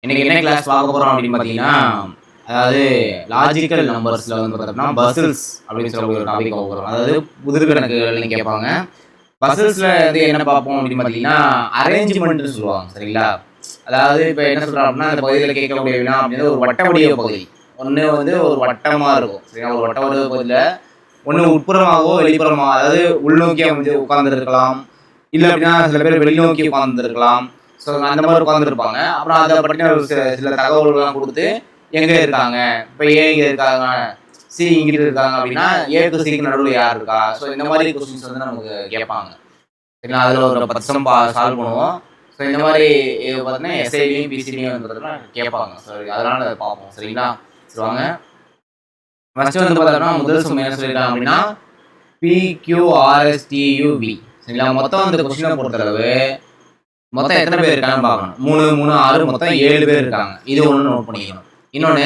இன்னைக்கு என்ன கிளாஸ் பார்க்க போறோம் அப்படின்னு பார்த்தீங்கன்னா, அதாவது லாஜிக்கல் நம்பர்ஸ்ல வந்து பார்த்தோம்னா, பசில்ஸ் அப்படின்னு சொல்லக்கூடிய ஒரு டாபிக் பார்க்க போறோம். அதாவது புதிர் கணக்குகள்னு கேட்பாங்க. பசில்ஸ்ல வந்து என்ன பார்ப்போம் அப்படின்னு பார்த்தீங்கன்னா, அரேஞ்ச்மெண்ட்னு சொல்லுவாங்க. சரிங்களா? அதாவது இப்ப என்ன சொல்றோம் அப்படின்னா, அந்த பகுதியில கேட்கக்கூடிய வினா அப்படிங்கிறது ஒரு வட்ட வடிவ பகுதி. ஒண்ணு வந்து ஒரு வட்டமா இருக்கும். சரிங்களா? ஒரு வட்ட வடிவ பகுதியில ஒண்ணு உட்புறமாகவோ, வெளிப்புறமா அதாவது உள்நோக்கி அமைஞ்சு உட்கார்ந்திருக்கலாம். இல்ல அப்படின்னா சில பேர் வெளிநோக்கி உட்கார்ந்திருக்கலாம். ஸோ அந்த மாதிரி உட்காந்துருப்பாங்க. அப்புறம் அதை பற்றின ஒரு சில தகவல்கள்லாம் கொடுத்து எங்கே இருக்காங்க, இப்போ ஏ இங்கே இருக்காங்க, சி இங்கிட்டு இருக்காங்க அப்படின்னா ஏக்கு சிக்கு நடுவில் யார் இருக்கா. ஸோ இந்த மாதிரி கொஸ்டின்ஸ் வந்து நமக்கு கேட்பாங்க. சரிங்களா? அதில் ஒரு 10 சம் சால்வ் பண்ணுவோம். ஸோ இந்த மாதிரி பார்த்தீங்கன்னா எஸ்ஐலையும் பிசிலையும் வந்து பார்த்தீங்கன்னா கேட்பாங்க. ஸோ அதனால அதை பார்ப்போம். சரிங்களா? சரி வாங்க. ஃபர்ஸ்ட் வந்து பார்த்தோம்னா முதல் சம் என்ன சொல்லியிருக்காங்க அப்படின்னா PQRSTUV. சரிங்களா? மொத்தம் அந்த கொஸ்டினை பொறுத்தளவு மொத்தம் எத்தனை பேர் இருக்காங்கன்னு பார்க்கணும். 3, 3, 6 மொத்தம் 7 பேர் இருக்காங்க. இது ஒன்று நோட் பண்ணிக்கணும். இன்னொன்று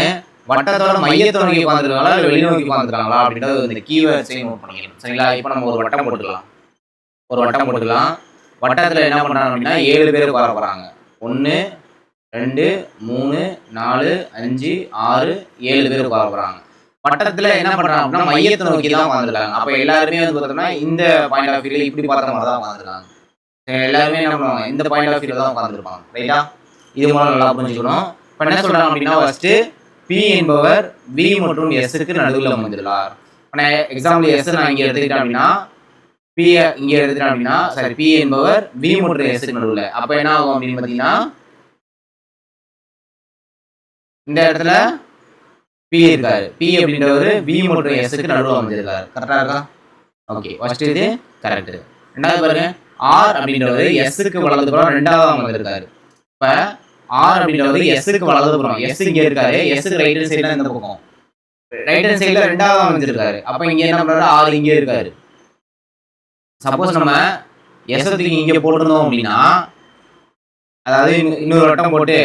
வட்டத்தோட மையத்தை நோக்கி உட்காந்துருக்காங்களா இல்லை வெளிநோக்கி உட்காந்துருக்காங்களா அப்படின்றது இந்த கீவேர்ட்ஸையும் நோட் பண்ணிக்கணும். சரிங்களா? இப்போ நம்ம ஒரு வட்டம் போட்டுக்கலாம். வட்டத்தில் என்ன பண்ணுறாங்க அப்படின்னா 7 பேர் உட்கார போகிறாங்க. 1, 2, 3, 4, 5, 6, 7 பேர் உட்கார போகிறாங்க. வட்டத்தில் என்ன பண்ணுறாங்க அப்படின்னா மையத்தை நோக்கி தான் உட்காந்துருக்காங்க. அப்போ எல்லாருமே வந்து பார்த்தோம்னா இந்த பாயிண்ட் ஆஃப் வியூல இப்படி பார்த்த மாதிரி தான் உட்காந்துருக்காங்க. எல்லாருமே என்ன பண்ணுவாங்க, இந்த பாயிண்ட் ஆஃப் வியூல தான் உட்காந்துருப்பாங்க. ரைட்டா? இது மூலம் நல்லா புரிஞ்சுக்கணும். இப்போ என்ன சொல்றாங்க அப்படின்னா ஃபர்ஸ்ட் பி என்பவர் வி மற்றும் எஸ்க்கு நடுவில் அமைந்துள்ளார். எக்ஸாம்பிள் எஸ் நான் இங்கே எடுத்துக்கிட்டேன் அப்படின்னா பி இங்கே எடுத்துட்டேன் அப்படின்னா சாரி பி என்பவர் வி மற்றும் எஸ்க்கு நடுவில். அப்போ என்ன ஆகும் அப்படின்னு பார்த்தீங்கன்னா இந்த இடத்துல பி இருக்காரு. பி அப்படின்றவர் வி மற்றும் எஸ்க்கு நடுவில் அமைஞ்சிருக்காரு. கரெக்டா இருக்கா? ஓகே, ஃபர்ஸ்ட் இது கரெக்ட். ரெண்டாவது பாருங்க ஆர் அப்படின்றவர் எஸ்க்கு வலதுபுறம் ரெண்டாவது அமர்ந்திருக்காரு. இப்ப ஆர் அப்படின்றவர் எஸ்க்கு வலதுபுறம், எஸ் இங்க இருக்காரு, எஸ்க்கு ரைட் ஹேண்ட் சைடுல இந்த பக்கம், ரைட் ஹேண்ட் சைடுல ரெண்டாவது அமைஞ்சிருக்காரு. அப்ப இங்க என்ன பண்றாரு, ஆர் இங்க இருக்காரு. சப்போஸ் நம்ம எஸ் தூக்கி இங்க போட்டிருந்தோம் அப்படின்னா, அதாவது இன்னொரு வட்டம் போட்டு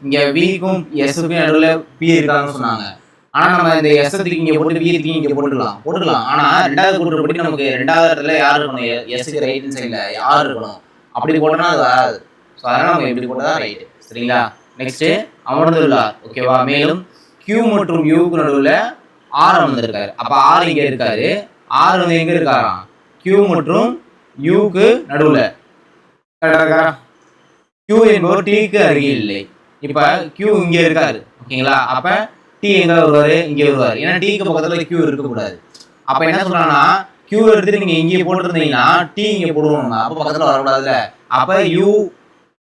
இங்க விக்கும் எஸ்க்கும் நடுவுல பி இருக்காங்கன்னு சொன்னாங்க. ஆனா நம்ம இந்த எஸ் தூக்கி இங்க போட்டு வி தூக்கி இங்க போட்டுக்கலாம். ஆனா ரெண்டாவது கூட்டுப்படி நமக்கு ரெண்டாவது இடத்துல யார் இருக்கணும், எஸ்க்கு ரைட் ஹேண்ட் சைடுல யார் இருக்கணும். அப்படி போட்டோம்னா அது வராது. ஸோ அதனால நம்ம இப்படி போட்டா ரைட். சரிங்களா? நெக்ஸ்ட் அமர்ந்துள்ளார். ஓகேவா? மேலும் கியூ மற்றும் யூக்கு நடுவில் ஆர் அமர்ந்திருக்காரு. அப்ப ஆர் இங்க இருக்காரு. ஆர் வந்து எங்க இருக்காராம், கியூ மற்றும் யூக்கு நடுவில். கியூ என்பவர் டீக்கு அருகில் இல்லை. இப்ப கியூ இங்க இருக்காரு. ஓகேங்களா? அப்ப டி எங்க வருவாரு, இங்க வருவாரு. ஏன்னா டீக்கு பக்கத்துல கியூ இருக்கக்கூடாது. அப்ப என்ன சொல்றாங்கன்னா கியூ எடுத்துட்டு நீங்க இங்கே போட்டுருந்தீங்கன்னா டி இங்க போடுவோம், அப்ப பக்கத்துல வரக்கூடாதுல. அப்ப யூ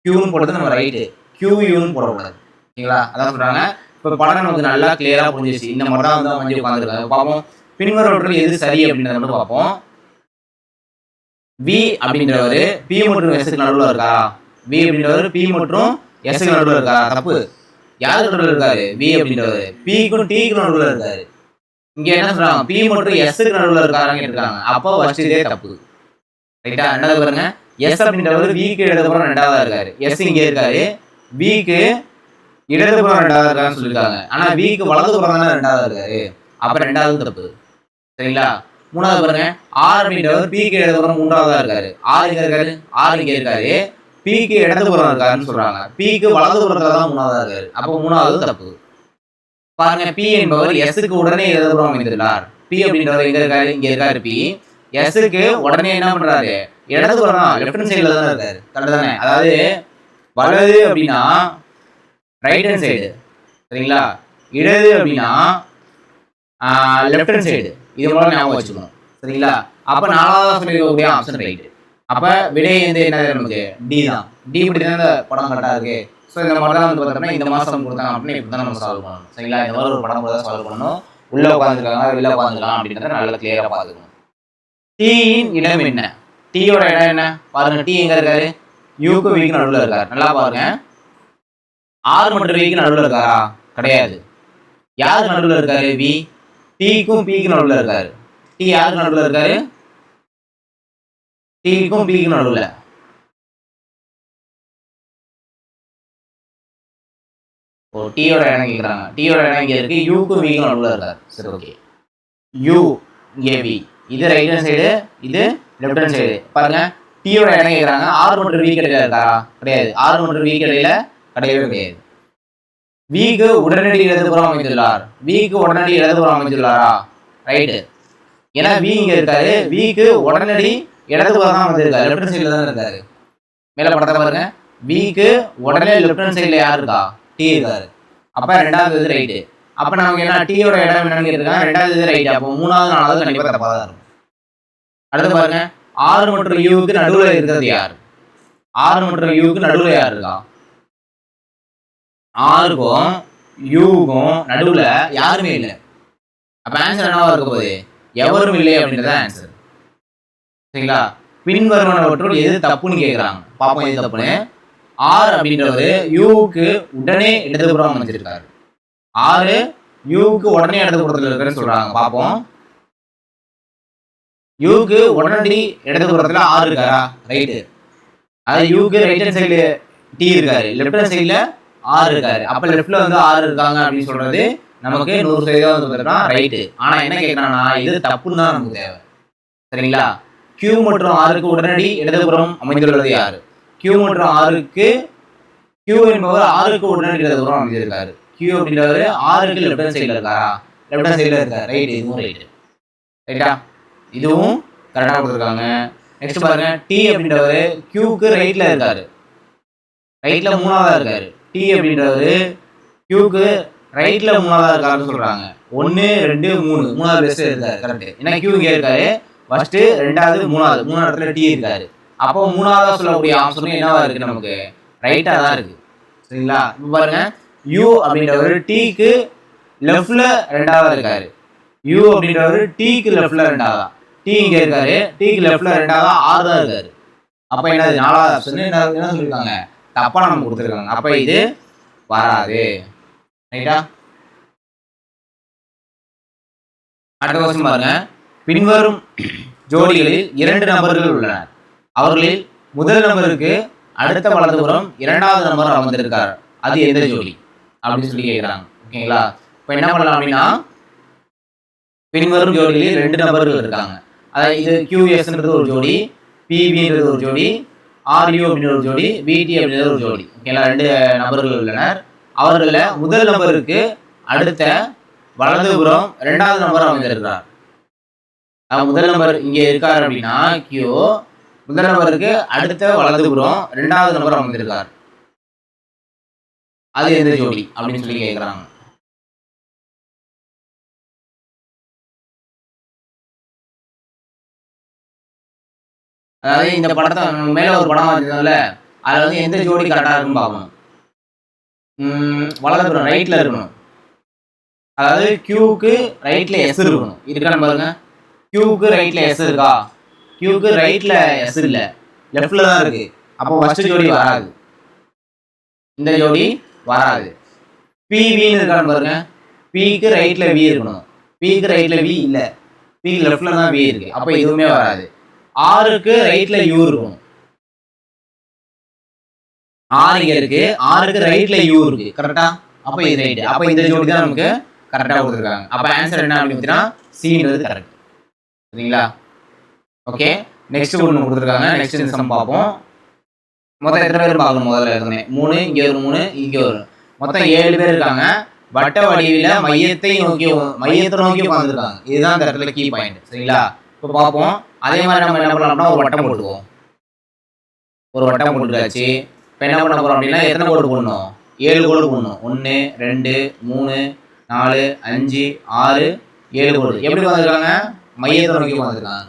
கியூன்னு போடுறது நம்ம ரைட்டு, கியூ யூன்னு போடக்கூடாது. ஓகேங்களா? அதான் சொல்றாங்க. இப்ப படம் நமக்கு நல்லா கிளியரா புரிஞ்சிச்சு. இந்த மாதிரி தான் வந்து வந்து உட்காந்துருக்காங்க. பார்ப்போம் பின்வருவற்றில் எது சரி அப்படின்றத மட்டும் பார்ப்போம். வி அப்படின்றவர் பி மற்றும் எஸ்க்கு நடுவில் இருக்கா? வி அப்படின்றவர் பி மற்றும் எஸ்க்கு நடுவில் இருக்கா? தப்பு. யாருக்கு நடுவில் இருக்காரு? வி அப்படின்றவர் பிக்கும் டிக்கு நடுவில் இருக்காரு. இங்க என்ன சொல்றாங்க, பி மற்றும் எஸ்க்கு நடுவில் இருக்காங்க இருக்காங்க. அப்போ ஃபர்ஸ்ட் இதே தப்பு. ரைட்டா? ரெண்டாவது பாருங்க, எஸ் அப்படின்றவர் விக்கு இடதுபுறம் ரெண்டாவதா இருக்காரு. எஸ் இங்க இருக்காரு, விக்கு இடதுபுறம் ரெண்டாவதா இருக்காருன்னு சொல்லியிருக்காங்க. ஆனா விக்கு வலதுபுறம் தானே ரெண்டாவதா இருக்காரு. அப்ப ரெண்டாவது தப்பு. சரிங்களா? மூணாவது பாருங்க, ஆர் அப்படின்றவர் பிக்கு இடதுபுறம் மூன்றாவதா இருக்காரு. ஆர் இங்க இருக்காரு, ஆர் இங்க இருக்காரு, பிக்கு இடதுபுறம் இருக்காருன்னு சொல்றாங்க. பிக்கு வலதுபுறத்துல தான் மூணாவதா இருக்காரு. அப்போ மூணாவது தப்பு. பாருங்க, பி என்பவர் எஸ்க்கு உடனே இடதுபுறம் அமைந்துள்ளார். பி அப்படின்றவர் எங்க இருக்காரு, இங்க இருக்காரு. பி எஸ்க்கு உடனே என்ன பண்றாரு, இடதுபுறம் தான், லெஃப்ட் ஹேண்ட் சைடுல தான் இருக்காரு. கரெக்ட் தானே? அதாவது வலது அப்படின்னா ரைட் ஹேண்ட் சைடு. சரிங்களா? இடது அப்படின்னா லெஃப்ட் ஹேண்ட் சைடு. இது மூலம் ஞாபகம் வச்சுக்கணும். சரிங்களா? அப்ப நாலாவது சொல்லிருக்கக்கூடிய ஆப்ஷன் ரைட். அப்ப விடை வந்து என்ன நமக்கு டி தான். டி இப்படி தான் இந்த படம் கரெக்டா இருக்கு. ஸோ இந்த மாதிரி தான் வந்து பார்த்தோம்னா இந்த மாதம் கொடுத்தாங்க அப்படின்னு இப்படி தான் நம்ம சால்வ் பண்ணணும். சரிங்களா? இந்த மாதிரி ஒரு படம் தான் சால்வ் பண்ணணும். உள்ள உட்காந்துருக்காங்க, வெளில உட்காந்துருக்கலாம் அப்படின்றத நல்லா கிளியரா பார்த்துக்கணும். டீயின் இடம் என்ன? டீயோட இடம் என்ன பாருங்க. டி எங்க இருக்காரு, யூக்கு விக்கு நடுவில் இருக்காரு. நல்லா பாருங்க. ஆர் மற்றும் விக்கு நடுவில் இருக்காரா? கிடையாது. யாருக்கு நடுவில் இருக்காரு? வி. டிக்கும் பிக்கு நடுவில் இருக்காரு. டி யாருக்கு நடுவில் இருக்காரு? டிக்கும் பிக்கு நடுவில். டீயோட இடம் கேட்குறாங்க. டீயோட இடம் இங்கே இருக்கு, யூக்கும் விக்கும் நடுவில் இருக்காரு. சரி, ஓகே. யூ இங்கே வி, இது ரைட் ஹேண்ட் சைடு, இது லெஃப்ட் ஹேண்ட் சைடு. பாருங்க, டீயோட இடம் கேட்குறாங்க. ஆர் மற்றும் வி கிடையாது இருக்காரா? கிடையாது. ஆர் மற்றும் வி கிடையில கிடையவே கிடையாது. விக்கு உடனடி இடதுபுறம் அமைந்துள்ளார். விக்கு உடனடி இடதுபுறம் அமைந்துள்ளாரா? ரைட்டு. ஏன்னா வி இங்க இருக்காரு, விக்கு உடனடி இடதுபுறம் தான் வந்திருக்காரு, லெஃப்ட் சைட்ல தான் இருக்காரு. மேல படத்தை பாருங்க. விக்கு உடனே லெஃப்ட் ஹேண்ட் சைட்ல யார் இருக்கா? டி இருக்காரு. அப்ப ரெண்டாவது இது ரைட்டு. அப்ப நமக்கு என்ன டீயோட இடம் என்னன்னு கேட்டிருக்காங்க. ரெண்டாவது இது ரைட்டு. அப்போ மூணாவது நாலாவது கண்டிப்பா தப்பா தான் இருக்கும். அடுத்து பாருங்க, ஆர் மற்றும் யூக்கு நடுவுல இருக்கிறது யார்? ஆர் மற்றும் யூக்கு நடுவுல யார் இருக்கா? ஆருக்கும் யூக்கும் நடுவுல யாருமே இல்லை. அப்ப ஆன்சர் என்னவா இருக்க போகுது? எவரும் இல்லை அப்படின்றத ஆன்சர். சரிங்களா? பின்வருவனவற்றுள் எது தப்புன்னு கேட்குறாங்க. பாப்போம் எது தப்புன்னு. ஆர் அப்படின்றவர் யூக்கு உடனே இடதுபுறம் அமைஞ்சிருக்காரு. ஆறு யூக்கு உடனே இடதுபுறத்தில் இருக்குன்னு சொல்றாங்க. பார்ப்போம். யூக்கு உடனடி இடதுபுறத்துல ஆறு இருக்காரா? ரைட்டு. அது யூக்கு ரைட் ஹேண்ட் சைடு டி இருக்காரு, லெஃப்ட் ஹேண்ட் சைட்ல ஆறு இருக்காரு. அப்ப லெஃப்ட்ல வந்து ஆறு இருக்காங்க அப்படின்னு சொல்றது நமக்கு 100% வந்து ரைட்டு. ஆனா என்ன கேட்கறான்னா இது தப்புன்னு தான் நமக்கு தேவை. சரிங்களா? கியூ மற்றும் ஆருக்கு உடனடி இடதுபுறம் அமைந்துள்ளது யாரு? கியூ மற்றும் ஆருக்கு கியூ என்பவர் ஆருக்கு உடனடி இடதுபுறம் அமைந்திருக்காரு. கியூ அப்படின்றவர் ஆருக்கு லெஃப்ட் ஹேண்ட் சைட்ல இருக்காரா? லெஃப்ட் ஹேண்ட் சைட்ல இருக்காரு. ரைட். இதுவும் ரைட்டு. ரைட்டா? இதுவும் கரெக்டாக கொடுத்துருக்காங்க. நெக்ஸ்ட் பாருங்க, டி அப்படின்றவர் கியூக்கு ரைட்ல இருக்காரு, ரைட்ல மூணாவதா இருக்காரு. டி அப்படின்றவர் கியூக்கு ரைட்ல மூணாவதா இருக்காருன்னு சொல்றாங்க. 1 2 3 மூணாவது பெஸ்ட் இருக்காரு. கரெக்ட். ஏன்னா கியூ இங்கே இருக்காரு, ஃபர்ஸ்ட் ரெண்டாவது மூணாவது இடத்துல டி இருக்காரு. அப்போ மூணாவதா சொல்லக்கூடிய ஆப்ஷன் என்னவா இருக்கு? நமக்கு ரைட்டா தான் இருக்கு. சரிங்களா? இப்போ பாருங்க, யூ அப்படின்றவர் டீக்கு லெஃப்ட்ல ரெண்டாவதா இருக்காரு. யூ அப்படின்றவர் டீக்கு லெஃப்ட்ல ரெண்டாவதா. டி இங்க இருக்காரு, டீக்கு லெஃப்ட்ல ரெண்டாவதா ஆறு தான் இருக்காரு. அப்ப என்னது? நாலாவது ஆப்ஷன் என்ன சொல்லிருக்காங்க? தப்பா நம்ம கொடுத்துருக்காங்க. அப்ப இது வராது. ரைட்டா? அடுத்த கொஸ்டின் பாருங்க. பின்வரும் ஜோடிகளில் 2 நபர்கள் உள்ளனர். அவர்களில் முதல் நபருக்கு அடுத்த வலதுபுறம் இரண்டாவது நபர் அமர்ந்திருக்கார். அது எந்த ஜோடி அப்படின்னு சொல்லி கேட்கிறாங்க. ஓகேங்களா? இப்ப என்ன பண்ணலாம் அப்படின்னா, பின்வரும் ஜோடிகளில் 2 நபர்கள் இருக்காங்க. அதாவது இது QSன்றது ஒரு ஜோடி, PBன்றது ஒரு ஜோடி, RU அப்படின்ற ஒரு ஜோடி, VT அப்படின்ற ஒரு ஜோடி. ஓகேங்களா? 2 நபர்கள் உள்ளனர். அவர்கள முதல் நபருக்கு அடுத்த வலதுபுறம் இரண்டாவது நபர் அமைந்திருக்கிறார். முதல் நபர் இங்க இருக்காரு அப்படின்னா Q, முதல் நபருக்கு அடுத்த வலதுபுறம் இரண்டாவது நபர் அமைந்திருக்கார். அது எந்த ஜோடி அப்படின்னு சொல்லி கேட்கிறாங்க. அதாவது இந்த படத்தை மேல ஒரு படம் வச்சிருந்தோம்ல, அதுல வந்து எந்த ஜோடி கரெக்டா இருக்குன்னு பார்க்கணும். வலதுபுறம் ரைட்ல இருக்கணும். அதாவது கியூக்கு ரைட்ல எஸ் இருக்கணும். இருக்கான்னு பாருங்க. கியூக்கு ரைட்ல எஸ் இருக்கா? கியூக்கு ரைட்ல எஸ் இல்ல, லெஃப்ட்ல தான் இருக்கு. அப்போ ஃபர்ஸ்ட் ஜோடி வராது, இந்த ஜோடி வராது. பிவின்னு இருக்கான்னு பாருங்க. பிக்கு ரைட்ல வி இருக்கணும், பிக்கு ரைட்ல வி இல்ல, பிக்கு லெஃப்ட்ல தான் வி இருக்கு. அப்போ எதுவுமே வராது. ஆருக்கு ரைட்ல யூ இருக்கும், ஆறு இங்க இருக்கு, ஆருக்கு ரைட்ல யூ இருக்கு. கரெக்டா? அப்ப இது ரைட். அப்ப இந்த ஜோடி தான் நமக்கு கரெக்டா கொடுத்துருக்காங்க. அப்ப ஆன்சர் என்ன அப்படின்னா சின்றது கரெக்ட். சரிங்களா? ஓகே, நெக்ஸ்ட் ஒன்று கொடுத்துருக்காங்க. நெக்ஸ்ட் இந்த சம் பார்ப்போம். மொத்தம் எத்தனை பேர் பார்க்கணும்? முதல்ல இருந்தே 3, இங்க ஒரு 3, இங்க ஒரு மொத்தம் 7 பேர் இருக்காங்க. வட்ட வடிவில மையத்தை நோக்கி உட்காந்துருக்காங்க. இதுதான் இந்த இடத்துல கீ பாயிண்ட். சரிங்களா? இப்போ பார்ப்போம். அதே மாதிரி நம்ம என்ன பண்ணலாம்னா ஒரு வட்டம் போட்டுக்குவோம். ஒரு வட்டம் போட்டுக்காச்சு. இப்போ என்ன பண்ண போறோம் அப்படின்னா எத்தனை கோடு போடணும்? 7 கோடு போடணும். 1 2 3 4 5 6 7 கோடு. எப்படி உட்காந்துருக்காங்க? மையத்தை நோக்கி உட்காந்துருக்காங்க.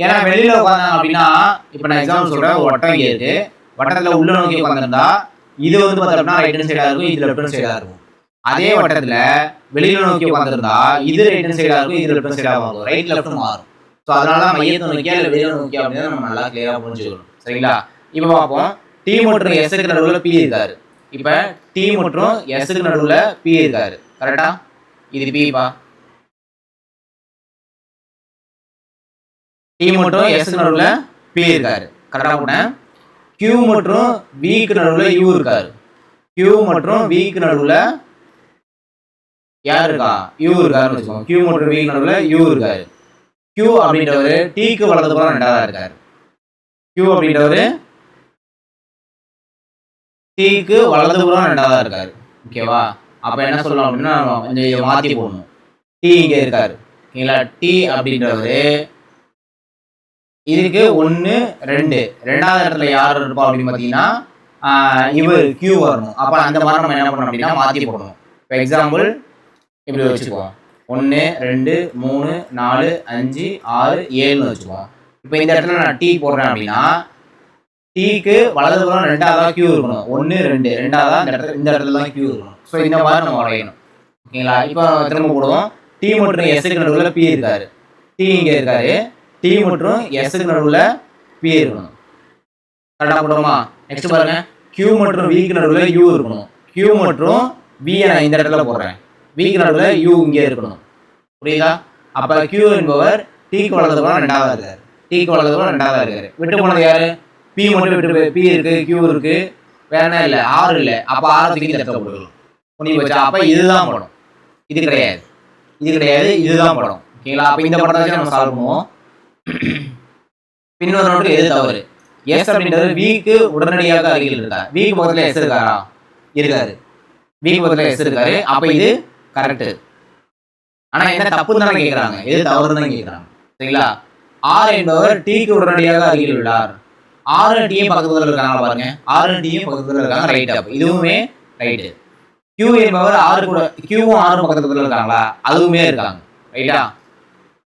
ஏன்னா வெளியில உட்காந்தாங்க அப்படின்னா, இப்போ நான் எக்ஸாம்பிள் சொல்றேன், ஒரு வட்டம் இங்கே இருக்கு, வட்டத்துல உள்ள நோக்கி உட்காந்துருந்தா இது வந்து பார்த்தோம்னா ரைட் ஹேண்ட் சைடா இருக்கும், இது லெஃப்ட் ஹேண்ட் சைடா இருக்கும். அதே வட்டத்துல வெளியில நோக்கி உட்காந்துருந்தா இது ரைட் ஹேண்ட் சைடா இருக்கும், இது லெஃப்ட் ஹேண்ட் சைடா இருக்கும். ரைட் லெஃப்ட் மாறும். ஸோ அதனால தான் மையத்தை நோக்கியா இல்லை வெளியில நோக்கியா அப்படின்னு நம்ம நல்லா கிளியரா புரிஞ்சுக்கணும். சரிங்களா? இப்போ பார்ப்போம். டி மற்றும் எஸ்க்கு நடுவில் பி இருக்காரு. இப்போ டி மற்றும் எஸ்க்கு நடுவில் பி இருக்காரு. கரெக்டா? இது பிபா. டி மற்றும் எஸ்க்கு நடுவில் பி இருக்காரு. கரெக்டா போட்டேன். கியூ மற்றும் விக்கு நடுவில் யூ இருக்காரு. கியூ மற்றும் விக்கு நடுவில் யார் இருக்கா? யூ இருக்காருன்னு வச்சுக்கோங்க. கியூ மற்றும் விக்கு நடுவில் யூ இருக்காரு. கியூ அப்படின்றவர் டீக்கு வலதுபுறம் ரெண்டாவதா இருக்காரு. கியூ அப்படின்றவர் டீக்கு வலதுபுறம் ரெண்டாவதா இருக்காரு. ஓகேவா? அப்போ என்ன சொல்லலாம் அப்படின்னா கொஞ்சம் இதை மாற்றி போடணும். டி இங்கே இருக்காரு ஓகேங்களா. டி அப்படின்றவர் இதுக்கு 1 2 2வது இடத்துல யார் இருப்பா அப்படின்னு பார்த்தீங்கன்னா இவர் கியூ வரணும். அப்போ அந்த மாதிரி நம்ம என்ன பண்ணணும் அப்படின்னா மாற்றி போடணும். இப்போ எக்ஸாம்பிள் இப்படி வச்சுக்குவோம் 1 2 3 4 5 6 7ன்னு வச்சுக்குவோம். இப்போ இந்த இடத்துல நான் டி போடுறேன் அப்படின்னா டீக்கு வலதுபுறம் 2வது கியூ இருக்கணும். 1 2 2வது இந்த இடத்துல தான் கியூ இருக்கணும். ஸோ இந்த மாதிரி நம்ம வரையணும் ஓகேங்களா. இப்போ திரும்ப போடுவோம். டி மற்றும் எஸ்க்கு நடுவில் பி இருக்காரு. டி இங்கே இருக்காரு. டி மற்றும் எஸ்க்கு நடுவில் பி இருக்கணும். கரெக்டாக போடுவோமா? நெக்ஸ்ட் பாருங்க, கியூ மற்றும் விக்கு நடுவில் யூ இருக்கணும். கியூ மற்றும் வியை நான் இந்த இடத்துல போடுறேன். விக்கு நடுவில் யூ இங்கே இருக்கணும். புரியுதா? அப்போ கியூ என்பவர் டீக்கு வலதுபுறம் 2வது இருக்காரு. டீக்கு வலதுபுறம் 2வது இருக்காரு. விட்டு போனது யாரு? பி மட்டும் விட்டு பி இருக்கு, கியூ இருக்கு, வேற இல்லை, ஆறு இல்லை. அப்போ ஆறுக்கு இந்த இடத்துல போடுவோம். புரிஞ்சு போச்சா? அப்போ இதுதான் படம், இது கிடையாது, இது கிடையாது, இதுதான் படம் ஓகேங்களா. அப்போ இந்த படத்தை வச்சு நம்ம சால்வ் பண்ணுவோம். பின்வரும் நோட்டு எது தவறு? எஸ் அப்படின்றது விக்கு உடனடியாக அருகில் இருக்கா. விக்கு பக்கத்தில் எஸ் இருக்காரா? இருக்காரு. விக்கு பக்கத்தில் எஸ் இருக்காரு. அப்போ இது கரெக்டு. ஆனால் என்ன தப்புன்னு தானே கேட்குறாங்க, எது தவறுன்னு தான் கேட்குறாங்க சரிங்களா. ஆர் என்பவர் டீக்கு உடனடியாக அருகில் உள்ளார். ஆறு டீயும் பக்கத்துல இருக்காங்க பாருங்க. ஆறு டீயும் பக்கத்துல இருக்காங்க. ரைட். அப்ப இதுவுமே ரைட்டு. கியூ என்பவர் ஆறு கூட கியூவும் ஆறு பக்கத்துல இருக்காங்களா? அதுவுமே இருக்காங்க. ரைட்டா?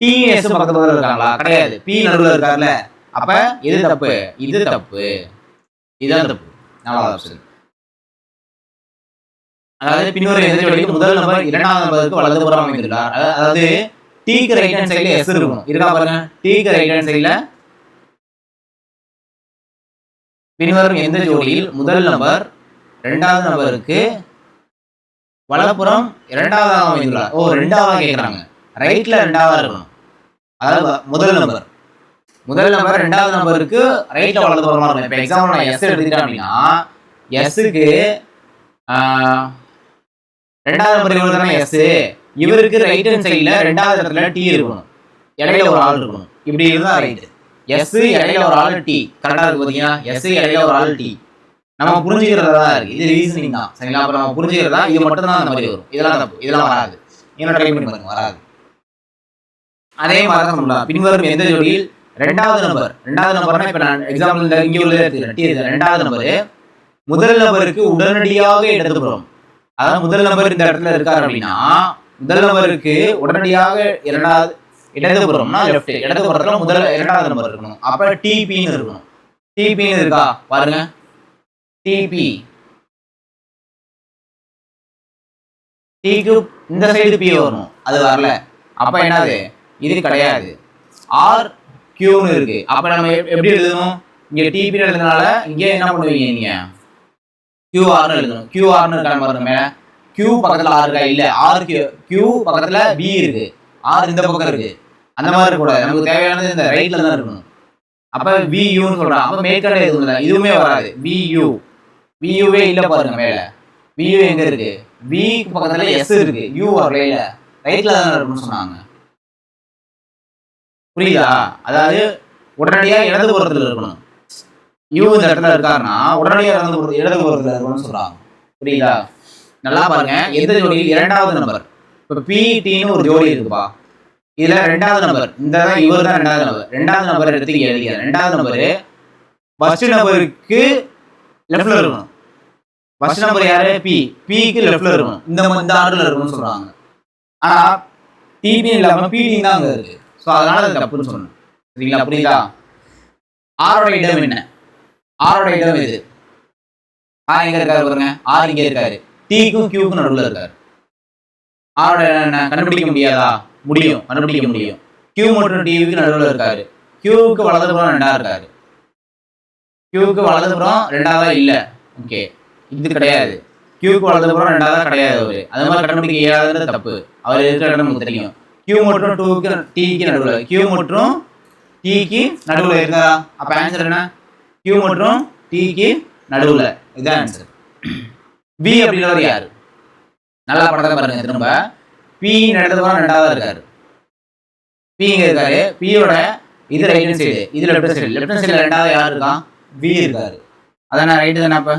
டி எஸ் பக்கத்துல இருக்காங்களா? கிடையாது. பி நடுவில் இருக்காருல்ல. அப்ப எது தப்பு? இது தப்பு. இதுதான் தப்பு. 4வது ஆப்ஷன். அதாவது பின்வரும் எந்த ஜோடிக்கு முதல் நம்பர் 2வது நம்பருக்கு வலதுபுறம் அமைந்துள்ளார். அதாவது டீக்கு ரைட் ஹேண்ட் சைடுல எஸ் இருக்கணும். இருக்கா பாருங்க. டீக்கு ரைட் ஹேண்ட் சைடுல பின்வரும் எந்த ஜோடியில் முதல் நம்பர் 2வது நம்பருக்கு வலப்புறம் 2வது அமைந்துள்ளார்? 2வது கேட்குறாங்க. ரைட்ல 2வது இருக்கணும். அதாவது முதல் நம்பர் 2வது நம்பருக்கு ரைட்ல வலதுபுறமா இருக்கணும். இப்போ எக்ஸாம்பிள் நான் எஸ் எடுத்துக்கிட்டேன் அப்படின்னா எஸ்ஸுக்கு 2வது நம்பர் இவர் தானே எஸ். இவருக்கு ரைட் ஹேண்ட் சைடில் 2வது இடத்துல டி இருக்கணும். இடையில ஒரு ஆள் இருக்கணும். இப்படி இருந்தா ரைட்டு. எஸ் இடையில ஒரு ஆள் டி. கரெக்டாக இருக்கு பார்த்தீங்கன்னா. எஸ் இடையில ஒரு ஆள் டி. நம்ம புரிஞ்சுக்கிறதா இருக்கு. இது ரீசனிங் தான் சரிங்களா. அப்புறம் நம்ம புரிஞ்சுக்கிறதா இது மட்டும் தான் அந்த மாதிரி வரும். இதெல்லாம் தப்பு, இதெல்லாம் வராது. என்ன ட்ரை பண்ணி பாருங்க, வராது. அதே மாதிரி தான் சொல்லலாம். பின்வரும் எந்த ஜோடியில் 2வது நம்பர்னா இப்போ நான் எக்ஸாம்பிள் இங்கே உள்ள டி 2வது நம்பரு முதல் நம்பருக்கு உடனடியாக இடதுபுறம். அதாவது முதல் நம்பர் இந்த இடத்துல இருக்காரு அப்படின்னா முதல் நம்பருக்கு உடனடியாக இடதுபுறம்னா லெஃப்ட். இடதுபுறத்துல 2வது நம்பர் இருக்கணும். அப்ப டிபின்னு இருக்கணும். டிபின்னு இருக்கா பாருங்க. டிபி டிக்கு இந்த சைடு பி வரணும். அது வரல. அப்ப என்னது? இது கிடையாது. ஆர் கியூன்னு இருக்கு. அப்ப நம்ம எப்படி எழுதணும்? இங்க டிபி எழுதுனால இங்க என்ன பண்ணுவீங்க? நீங்க கியூஆர்னு எழுதணும். கியூஆர்னு இருக்கான்னு பாருங்க. மேல கியூ பக்கத்துல ஆர் இருக்கா? இல்ல. ஆர் கியூ பக்கத்துல பி இருக்கு. ஆர் இந்த பக்கம் இருக்கு. அந்த மாதிரி இருக்கக்கூடாது. நமக்கு தேவையானது இந்த ரைட்ல தான் இருக்கணும். அப்ப வியூன்னு சொல்றான். அப்ப மேற்கண்ட எதுவும் இல்லை, இதுவுமே வராது. வியூவே இல்ல பாருங்க. மேல வியூ எங்க இருக்கு? வி பக்கத்துல எஸ் இருக்கு. யூ வரல. ரைட்ல தான் இருக்கணும்னு சொன்னாங்க. புரியுதா? அதாவது உடனடியா இடதுபுறத்துல இருக்கணும். யூ இந்த இடத்துல இருக்காருன்னா உடனடியா இடதுபுறத்துல இருக்கணும்னு சொல்றாங்க. புரியுதா? நல்லா பாருங்க. எந்த ஜோடியில் 2வது நம்பர் இப்ப பிடின்னு ஒரு ஜோடி இருக்குப்பா. இதுல 2வது நம்பர் இந்த இவர் தான் 2வது நம்பர். 2வது நம்பர் எடுத்து எழுதிக்க. 2வது நம்பரு ஃபர்ஸ்ட் நம்பருக்கு லெஃப்ட்ல இருக்கணும். ஃபர்ஸ்ட் நம்பர் யாரு? பிக்கு லெஃப்ட்ல இருக்கணும். இந்த ஆர்டர்ல இருக்கணும்னு சொல்றாங்க. ஆனா டிபி இல்லாம பிடி தான் அங்க இருக்கு. ஸோ அதனால அது தப்புன்னு சொன்னேன். சரிங்களா? புரியுதா? ஆரோட இடம் என்ன? ஆரோட இடம் இது. ஆர் எங்க இருக்காரு பாருங்க. ஆர் இங்க இருக்காரு. டிக்கும் கியூக்கும் நடுவில் இருக்காரு. ஆரோட என்ன கண்டுபிடிக்க முடியாதா? முடியும், கண்டுபிடிக்க முடியும். கியூ மற்றும் டிவிக்கு நடுவில் இருக்காரு. கியூவுக்கு வலதுபுறம் 2வது இருக்காரு. கியூவுக்கு வலதுபுறம் 2வது இல்ல. ஓகே, இது கிடையாது. கியூவுக்கு வலதுபுறம் 2வது கிடையாது. அவரு அது மாதிரி கண்டுபிடிக்க இயலாதது தப்பு. அவர் இருக்கிற இடம் நமக்கு தெரியும். கியூ மற்றும் டிக்கு நடுவில். கியூ மற்றும் டிக்கு நடுவில் இருக்காரா? அப்ப ஆன்சர் என்ன? கியூ மற்றும் டிக்கு நடுவில். இதுதான் ஆன்சர். பி அப்படின்றவர் யாரு? நல்லா படத்தை பாருங்க. திரும்ப பி இடதுபுறம் 2வது இருக்காரு. பி இங்க இருக்காரு. பியோட இது ரைட் ஹேண்ட் சைடு, இது லெஃப்ட் சைடு. லெஃப்ட் ஹேண்ட் சைடுல 2வது யார் இருக்கான்? வி இருக்காரு. அதானே ரைட்டு தானே? அப்ப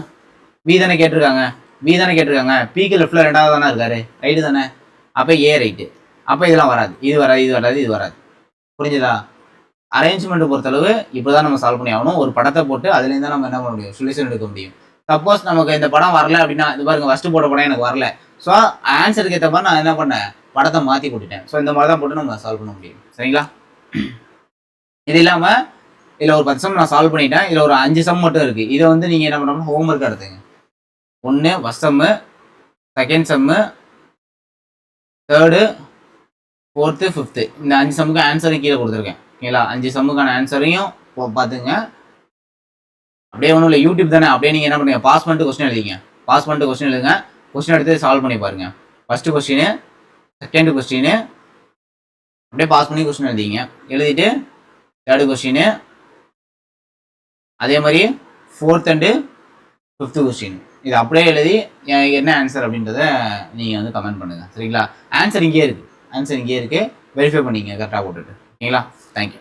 வி தானே கேட்டிருக்காங்க. பி தானே கேட்டிருக்காங்க, பிக்கு லெஃப்டில் 2வது தானே இருக்காரு, ரைட்டு தானே, அப்போ ஏ ரைட்டு. அப்போ இதெல்லாம் வராது, இது வராது, இது வராது, இது வராது. புரிஞ்சுதா? அரேஞ்ச்மெண்ட் பொறுத்தளவு இப்படி தான் நம்ம சால்வ் பண்ணி ஆகணும். ஒரு படத்தை போட்டு அதுலேருந்து தான் நம்ம என்ன பண்ண முடியும், சொல்யூஷன் எடுக்க முடியும். சப்போஸ் நமக்கு இந்த படம் வரல அப்படின்னா, இது பாருங்க ஃபஸ்ட்டு போட்ட படம் எனக்கு வரல, ஸோ ஆன்சருக்கு ஏற்ற மாதிரி நான் என்ன பண்ணேன், படத்தை மாற்றி போட்டுட்டேன். ஸோ இந்த மாதிரி தான் போட்டு நம்ம சால்வ் பண்ண முடியும். சரிங்களா? இது இல்லாமல் இதில் ஒரு 10 சம் நான் சால்வ் பண்ணிட்டேன். இதில் ஒரு 5 சம் மட்டும் இருக்குது. இதை வந்து நீங்கள் என்ன பண்ணணும், ஹோம்ஒர்க் எடுத்துங்க. 1 ஃபஸ்ட் சம்மு, செகண்ட் சம்மு, 3rd, 4th, 5th, இந்த 5 சம்முக்கு ஆன்சரும் கீழே கொடுத்துருக்கேன். ஓகேங்களா? 5 சம்முக்கான ஆன்சரையும் பார்த்துங்க. அப்படியே ஒன்றும் இல்லை, யூடியூப் தானே, அப்படியே நீங்கள் என்ன பண்ணுங்க, பாஸ் பண்ணிட்டு கொஸ்டின் எழுதிங்க. பாஸ் பண்ணிட்டு கொஸ்டின் எழுதுங்க. கொஸ்டின் எடுத்து சால்வ் பண்ணி பாருங்க. ஃபஸ்ட்டு கொஸ்டின், செகண்ட் கொஸ்டின், அப்படியே பாஸ் பண்ணி கொஸ்டின் எழுதிங்க. எழுதிட்டு 3rd கொஸ்டின், அதே மாதிரி 4th and 5th கொஸ்டின், இது அப்படியே எழுதி என்ன ஆன்சர் அப்படின்றத நீங்கள் வந்து கமெண்ட் பண்ணுங்கள். சரிங்களா? ஆன்சர் இங்கே இருக்குது, ஆன்சர் இங்கே இருக்குது, வெரிஃபை பண்ணிங்க கரெக்டாக போட்டுட்டு. ஓகேங்களா? தேங்க்யூ.